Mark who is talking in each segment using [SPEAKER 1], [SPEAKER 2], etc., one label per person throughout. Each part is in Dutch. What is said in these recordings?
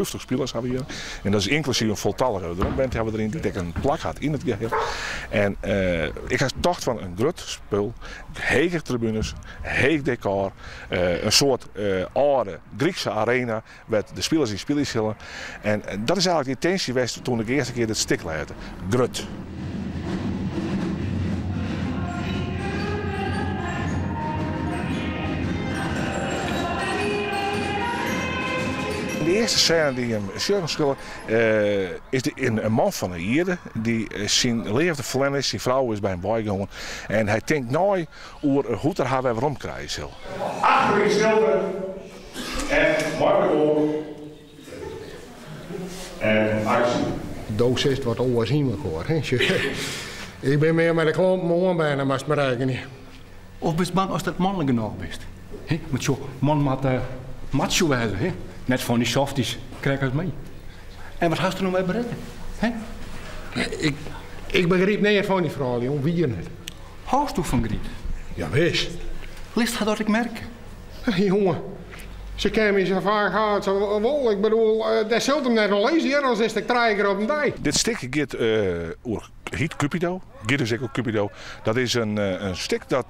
[SPEAKER 1] 50 spelers hebben hier. En dat is inclusief een voltallige drumband hebben we erin die een plak had in het geheel. En ik had tocht van een groot spul, hege tribunes, heeg decor, een soort oude Griekse arena met de spelers die spelen zullen. En dat is eigenlijk de intentie geweest toen ik de eerste keer dit stik leidde. Grut. De eerste scène die hem schulden is een man van de Ierde die zijn leefde verlennis, zijn vrouw is bij hem bijgegaan en hij denkt nou over hoe er haar weer omkrijgen zal. Achter in stilte en mooi ogen en actie.
[SPEAKER 2] Doos is wat onwaarschijnlijk hoor. Ik ben meer met de klomp mijn bijna maar bereiken.
[SPEAKER 3] Of best bang als dat mannelijk genoeg bent? Met zo'n man met macho wijze, hè? Net van die softies, krijg het mee. En wat had je nou mee bereiken?
[SPEAKER 2] Ik begreep niet van die vrouw, jong. Wie je net?
[SPEAKER 3] Houst u van Griet?
[SPEAKER 2] Ja, wist.
[SPEAKER 3] List gaat dat ik merken.
[SPEAKER 2] Jongen, ze kan me zo vaak gehad. Ik bedoel, dat zult hem net wel lezen hier, als is de krijger op een dijk.
[SPEAKER 1] Dit stukje gaat over Heet Cupido. Giet ook Cupido. Dat is een stuk dat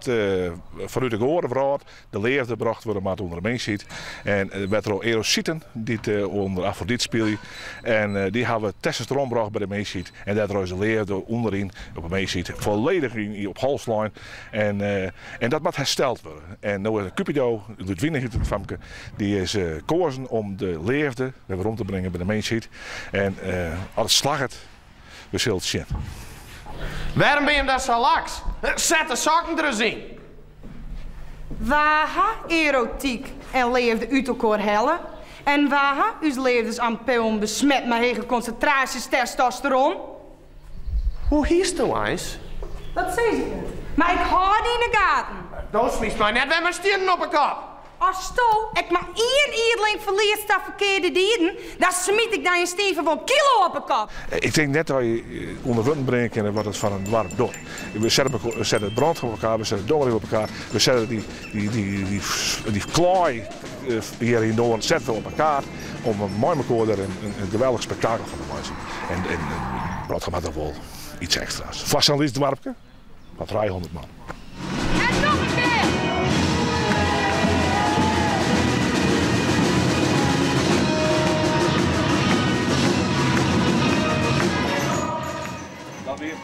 [SPEAKER 1] vanuit de Gorenvraat de leefde gebracht wordt maar onder de mens ziet. En er werd er al erosieten die onder Afrodite spelen. En die hebben we testosteron gebracht bij de mens ziet. En dat er de leefde onderin op de mens ziet. Volledig op halslijn. En dat moet hersteld worden. En nu is Cupido, Ludwig het famke, die is gekozen om de leefde weer rond te brengen bij de mens ziet. En als het slacht, we zullen het zien.
[SPEAKER 4] Waarom ben je daar zo laks? Zet de sokken er eens in.
[SPEAKER 5] Waar erotiek en leefde uit elkaar hellen? En waar uw levens aan peum besmet met hege concentraties testosteron?
[SPEAKER 4] Hoe hiest u eens?
[SPEAKER 5] Dat zei ze. Maar ik hou die in de gaten.
[SPEAKER 4] Dat smiest mij net weer mijn stieren op de kop.
[SPEAKER 5] Als sto ik maar één ierling verliest dat verkeerde dieren, dan smiet ik dan je steven van kilo op de kop.
[SPEAKER 1] Ik denk net dat je onderwunnen brengen kunnen wat het van een warm door. We zetten het brand op elkaar, we zetten het donker op elkaar, we zetten die klooi hier in Noord zetten we op elkaar om een mooi elkaar een geweldig spektakel van te maken. En Broodschap had er wel iets extra's. Vast aan dit dorpje, wat 300 man.
[SPEAKER 5] En nog een keer!
[SPEAKER 1] Dat weer.